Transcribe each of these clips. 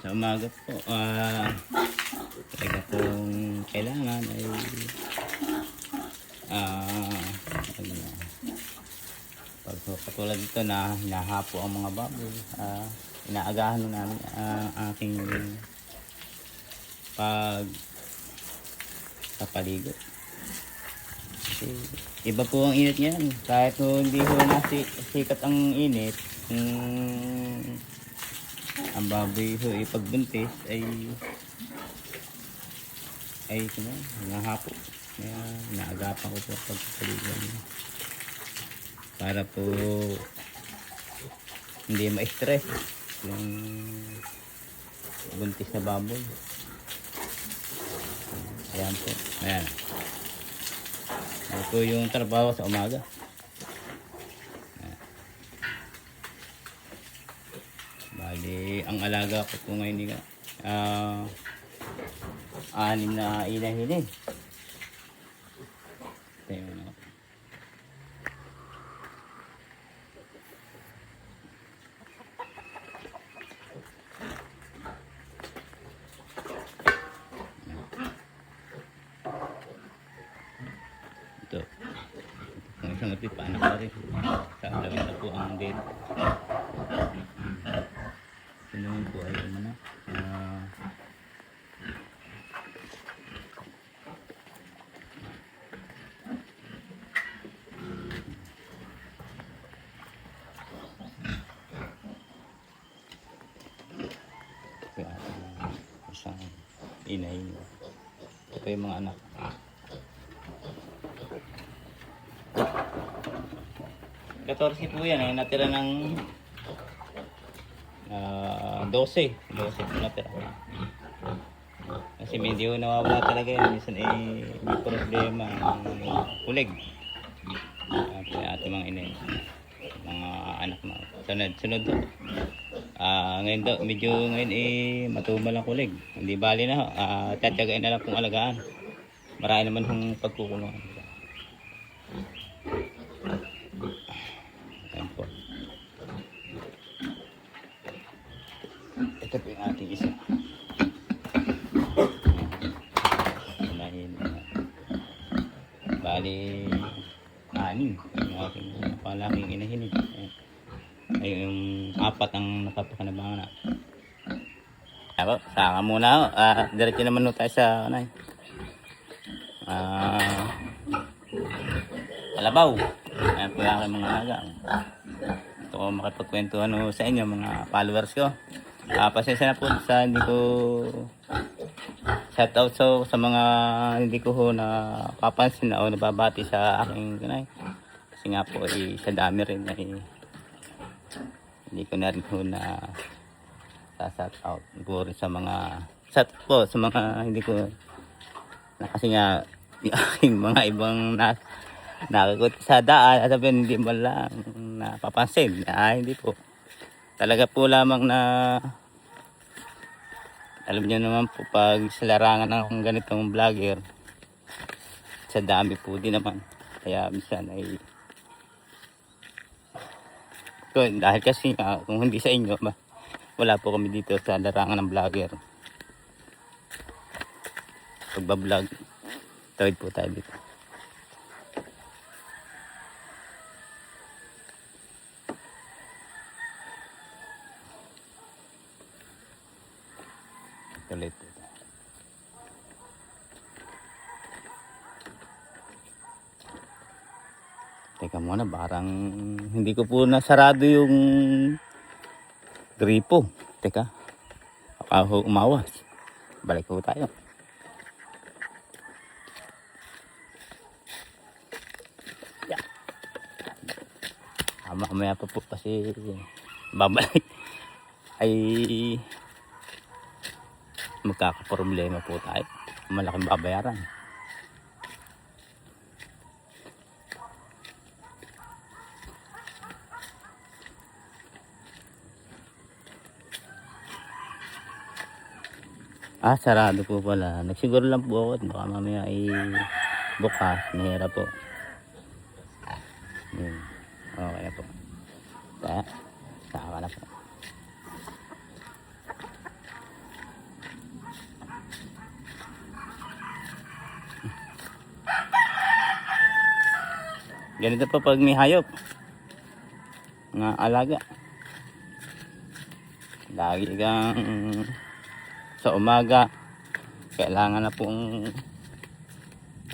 Sa umaga po, talaga pong kailangan ay ano, pag katulad dito na hinahapo ang mga baboy, inaagahan namin ang aking pagpapaligo. Kasi iba po ang init niyan, kahit hindi ho sikat ang init, ang baboy ho ipagbuntis ay nahapo. Kaya naagapan ko po pagpapaligo para po hindi ma-stress yung buntis na baboy. Ayan po, ayan. Ito yung trabaho sa umaga. Bali, ang alaga ko po ngayon anim na inahin. Ito. Kung isang ito, paano pa rin. Sa alawin na po ang date. Ito naman po ay ano. Isang inay. Ito yung mga anak. 14 po yan, natira ng 12 po natira. Kasi medyo nawawala talaga yan, minsan may problema ang kulig. Kaya ating mga inay, mga anak na sunod to. Ngayon daw, medyo ngayon matumal ang kulig, hindi bali na, tatyagain na lang kung alagaan. Marami naman yung pagkukulungan. Ito po yung ating isa. Bali, 6 yung aking palaking inahinig. Ay yung 4 ang napapakanabangan na. Ako, saka muna. Diretso naman tayo sa Kalabaw. Ayan po yung aking mga alaga. Ito ko makipagkwentuhan sa inyo mga followers ko. Pasensya na po sa hindi ko shout out sa mga hindi ko na papansin o nababati sa aking kanay. Kasi nga po sa dami rin hindi ko na rin na shout out po rin sa mga sa mga hindi ko kasi nga yung aking mga ibang nakakot sa daan at sabihin hindi mo lang napapansin. Hindi po. Talaga po lamang na alam niyo naman po pag sa larangan ng ganitong vlogger sa dami po din naman. Kaya minsan dahil kasi kung hindi sa inyo wala po kami dito sa larangan ng vlogger. Pagbablog tawid po tayo dito. Tuloy po. Teka muna, parang hindi ko po nasarado yung gripo. Teka, baka umawas. Balik po tayo. Yeah. Mamaya pa po kasi babalik ay magkakaproblema po tayo. Malaking babayaran. Sarado po pala. Nagsiguro lang po ako at baka mamaya bukas. Mahirap po. Okay na po. Saka na po. Ganito pa pag may hayop nga alaga. Lagi kang sa umaga kailangan na pong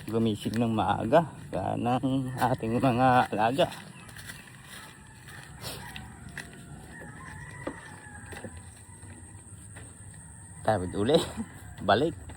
gumising ng maaga ng ating mga alaga. Tawid uli, balik.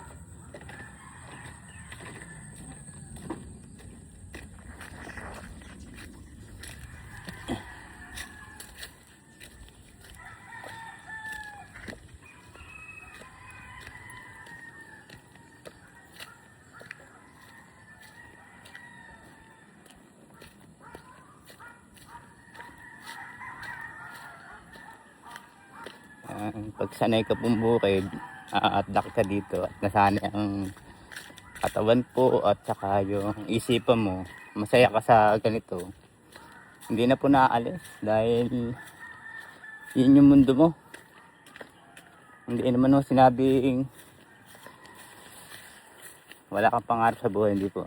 Pag sanay ka pong bukid, at ka dito at nasanay ang katawan po at saka yung isipan mo, masaya ka sa ganito, hindi na po naaalis dahil yun yung mundo mo. Hindi naman mo sinabing wala kang pangarap sa buhay, hindi po.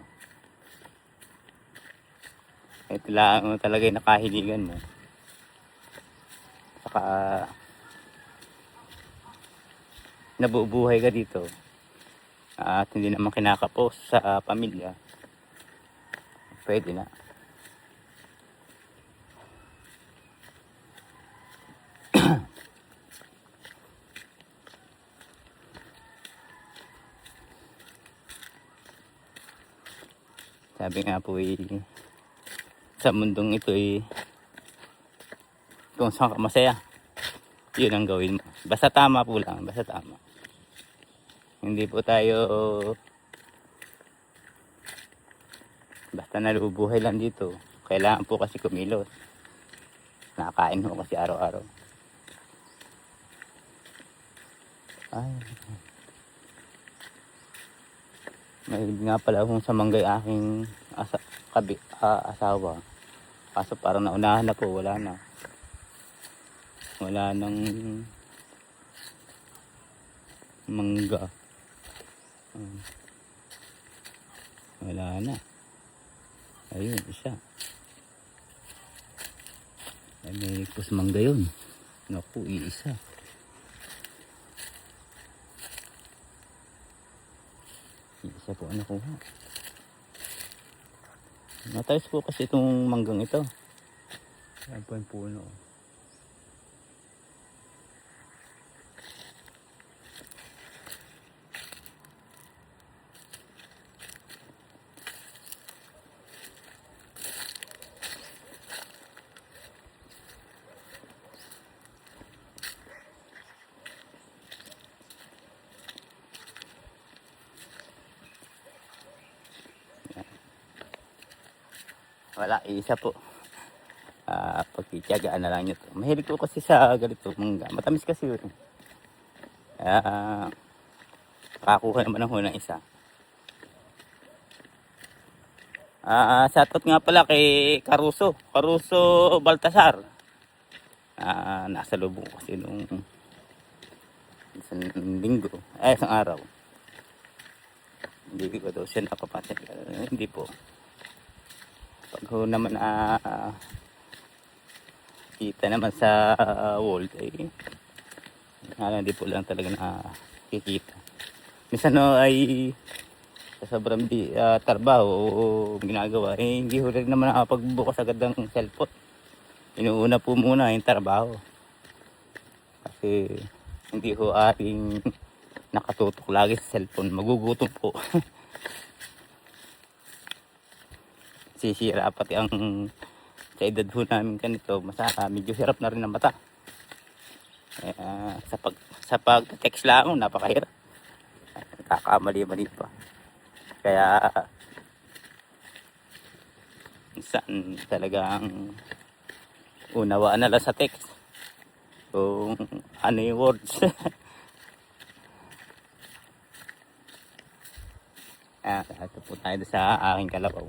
Ito lang talaga yung nakahiligan mo. Saka nabubuhay ka dito at hindi naman kinakapos sa pamilya, pwede na. Sabi nga po sa mundong ito kung saan ka masaya, yun ang gawin mo. Basta tama po lang, basta tama. Hindi po tayo basta nalubuhay lang dito. Kailangan po kasi kumilos. Nakakain mo kasi araw-araw. Ay. May nga pala akong sa manggay aking asawa. Kaso parang naunahan na po, wala na. Wala nang mangga. Wala na. Ayun, isa. Ay, may pusmangga yun. Naku, iisa. Iisa po ang nakuha. Matayos po kasi itong manggang ito. Ayan po yung puno. Wala, isa po. Pagtitiyagaan na lang nyo to. Mahilig ko kasi sa ganito mangga. Matamis kasi yun. Nakakuha naman ako ng isa. Shoutout nga pala kay Caruso Baltasar. Nasa lubong kasi nung isang linggo, isang araw. Hindi ko daw siya napapansin. Hindi po. Pag ho naman kita naman sa wall, hindi po lang talaga nakikita. Minsan ay sa sobrang trabaho o ginagawa, hindi ho rin naman nakapagbukas agad ng cellphone. Inuuna po muna yung trabaho. Kasi hindi ho ating nakatutok lagi sa cellphone. Magugutom po. Sisira pati ang sa edad ho namin ganito, medyo hirap na rin ang mata. Sa pag-text lang, napakahirap. Kakamali-mali pa. Kaya saan talagang unawaan na lang sa text kung ano yung words. Ito po tayo sa aking kalabaw.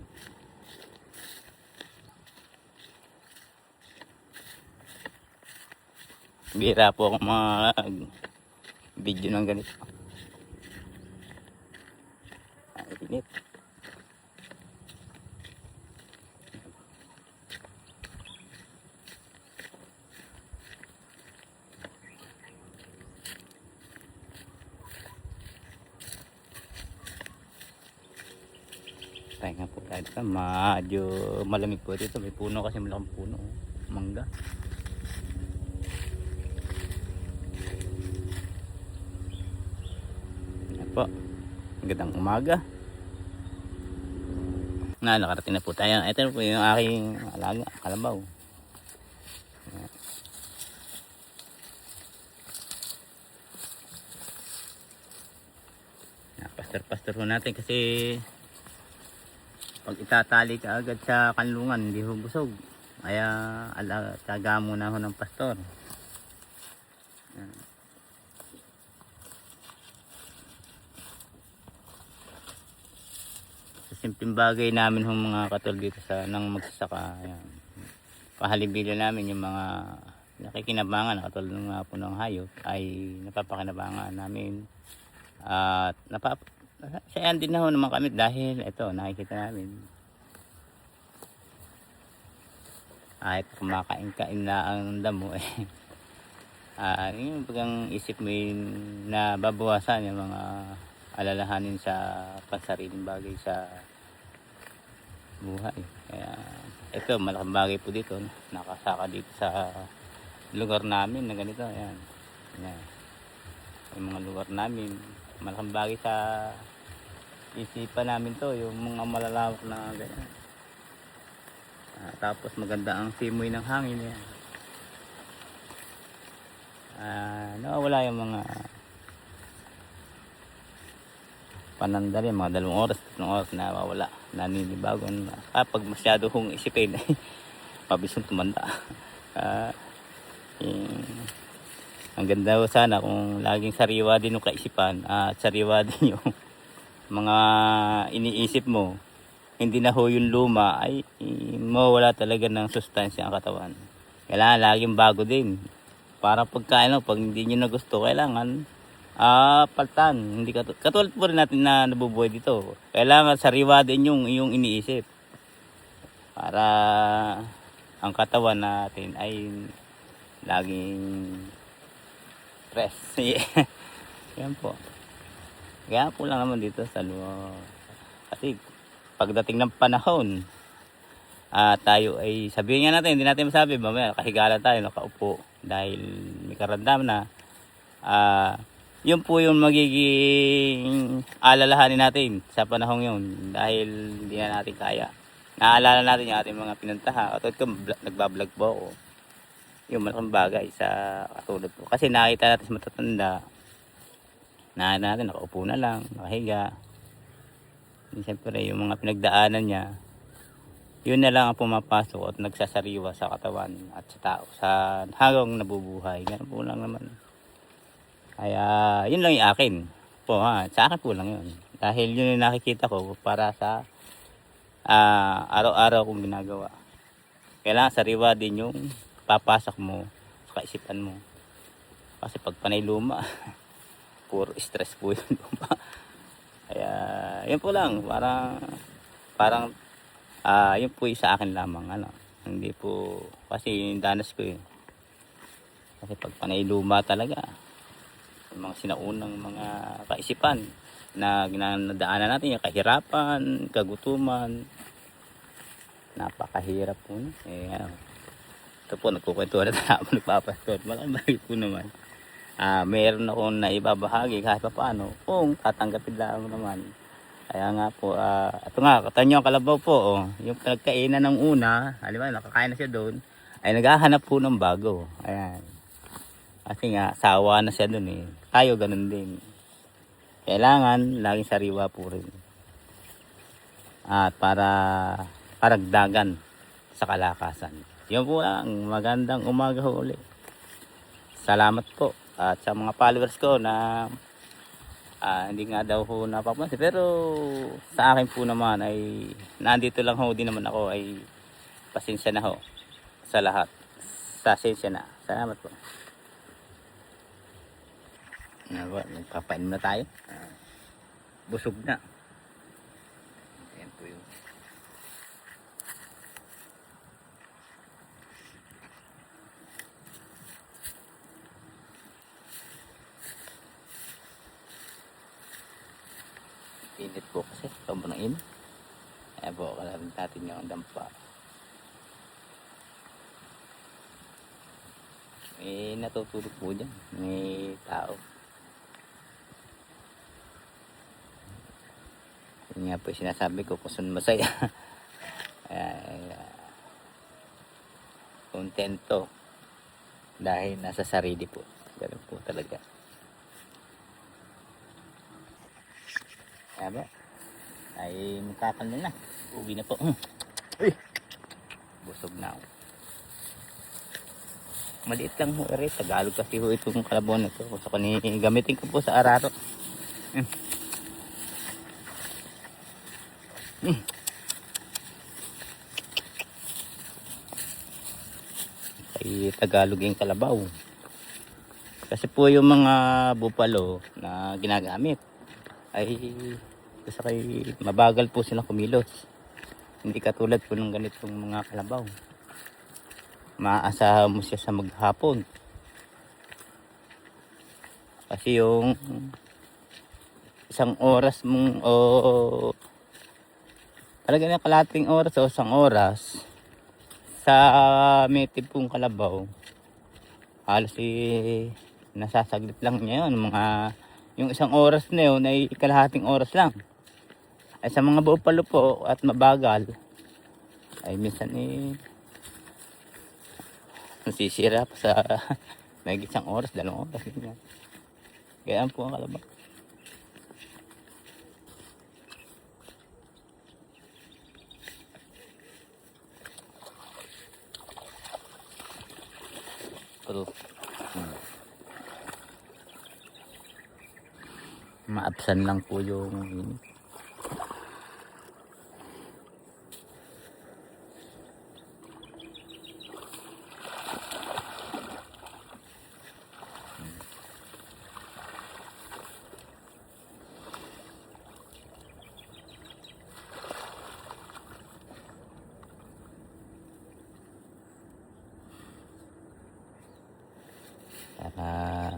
Bira po akong video ng ganito. Init. Pahinga po tayo dito. Medyo malamig po dito. May puno kasi, malaking puno. Mangga. Yan po. Magandang umaga. Nakarating na po tayo. Ito po yung aking alaga, kalabaw. Pastor-pastor ho natin kasi pag itatali ka agad sa kanlungan, hindi ho busog. Kaya taga muna ho ng pastor. Sa simpleng bagay namin ho mga katol dito sa nang magsasaka. Ayan. Pahalibila namin yung mga nakikinabangan katulad ng mga punong hayop ay napapakinabangan namin. At sayan din na ho naman kami dahil ito nakikita namin kahit kumakain-kain na ang damo yung bagang isip mo na babawasan yung mga alalahanin sa pansariling bagay sa buhay. Kaya ito malaking bagay po dito, nakasaka dito sa lugar namin na ganito. Ayan. Yung mga lugar namin malaking bagay sa isipan namin to, yung mga malalawak na ganyan. Tapos maganda ang simoy ng hangin yan. Nawawala yung mga panandali, mga 2 oras, 3 oras na nawawala, naninibago kapag masyado kong isipin pabisong tumanda. Ang ganda ho sana kung laging sariwa din yung kaisipan at sariwa din yung mga iniisip mo. Hindi na ho yung luma ay mawala talaga ng sustansya ang katawan. Kailangan laging bago din. Para pag hindi nyo na gusto, kailangan paltan. Hindi katulad po rin natin na nabubuhay dito. Kailangan sariwa din yung iyong iniisip. Para ang katawan natin ay laging fresh. Yan po. Kaya po lang naman dito sa luwa. Kasi pagdating ng panahon, tayo ay sabihin nga natin, hindi natin masabi, mamaya nakahigalan tayo, nakaupo dahil may karamdaman na. Yun po yung magiging alalahanin natin sa panahon yun dahil hindi na natin kaya. Naalala natin yung ating mga pinuntahan. At ito, nagbablog po ako. Yung malaking bagay sa katulad po. Kasi nakita natin sa matatanda, natin nakaupo na lang, nakahiga. Siyempre yung mga pinagdaanan niya, yun na lang ang pumapasok at nagsasariwa sa katawan at sa tao sa hanggang nabubuhay. Ganun po lang naman. Kaya yun lang yung akin po, sa akin po lang yun dahil yun yung nakikita ko para sa araw-araw kong ginagawa. Kailangan sariwa din yung papasok mo sa kaisipan mo kasi pag panay luma puro stress po yun. Kaya yun po lang, parang yun po yung sa akin lamang, hindi po kasi yung danas ko kasi pag panay luma talaga yung mga sinaunang mga kaisipan na ginadaanan natin, yung kahirapan, kagutuman, napakahirap po ito po, nagkukwentuhan na tayo nagpapastor, malaking bagay po naman. Meron akong naibabahagi kahit pa paano kung tatanggapin lang naman. Kaya nga po, ito nga, katanyo ang kalabaw po, yung pinagkainan ng una, halimbawa nakakain na siya doon, ay naghahanap po ng bago. Ayan. Kasi nga, sawa na siya doon Tayo ganun din. Kailangan, laging sariwa po rin. At para karagdagan sa kalakasan. Yun po ang magandang umaga ho ulit. Salamat po. At sa mga followers ko na hindi nga daw ho napapansin, pero sa akin po naman ay nandito lang ho din naman ako, ay pasensya na ho sa lahat. Pasensya na. Salamat po. Nagpapainom na tayo. Busog na. Ayan po yun. Init po kasi, sobrang init. po, kalabit natin yung dampa. May natutulog po dyan. May tao. Yun nga po yung sinasabi ko kung saan masaya. Kontento. Dahil nasa sarili po. Ganun po talaga. Kaya ba? Ay magkakanda na. Uwi na po. Uy! Busog na ako. Maliit lang ho rin. Tagalog kasi ho itong kalabaw na ito. Gusto ko gamitin ko po sa araro. Ay Tagalog yung kalabaw. Kasi po yung mga bupalo na ginagamit ay kasi mabagal po sila kumilos. Hindi katulad po ng ganitong mga kalabaw. Maaasahan mo siya sa maghapon. Kasi yung isang oras mong talaga na kalating oras o isang oras sa metib pong kalabaw halos nasasaglit lang niya yun. Yung isang oras na yun ay kalahating oras lang. Ay sa mga bupalo po at mabagal ay minsan nasisira pa sa may isang oras, 2 oras. Ganyan po ang kalabaw. Pero maabsan lang po yung para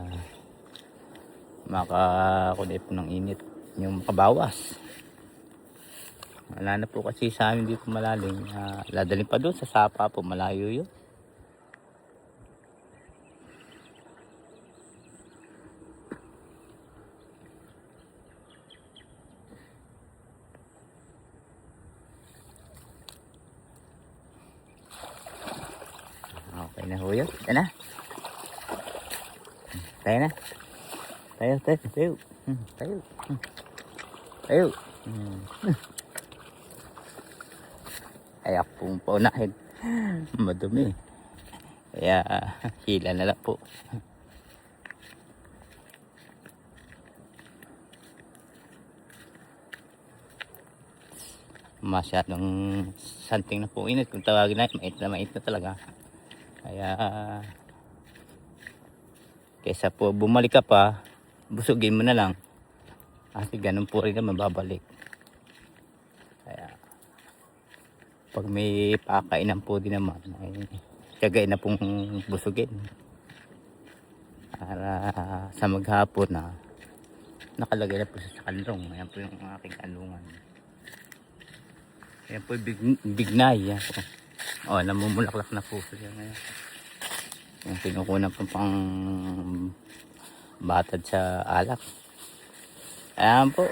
makakulit po ng init yung makabawas. Wala na po kasi sa amin dito malalim. Dadalhin pa doon sa Sapa po, malayo yun. Okay na ho yun. Yan na. Tayo na. Tayo. Tayo. Tayo. Ay akong paunahin. Madumi. Kaya hila na lang po. Masyadong santing na po init. Kung tawagin na, mait na talaga. Kaya kaysa po bumalik ka pa, busugin mo na lang. Kasi ganun po rin na mababalik. Kaya pag may pakainan po din naman, ay tiyagain na pong busugin. Para sa maghapon na nakalagay na po sa kanlong. Ayan po yung aking kanlungan. Ayan po bignay. Ayan po. Namumulaklak na po siya ngayon. Yung kinukunan po pang batad sa alak. Ayan po.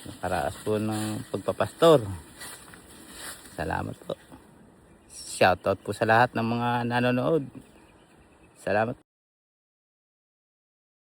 Nakaraas po ng pagpapastor. Salamat po. Shoutout po sa lahat ng mga nanonood. Salamat.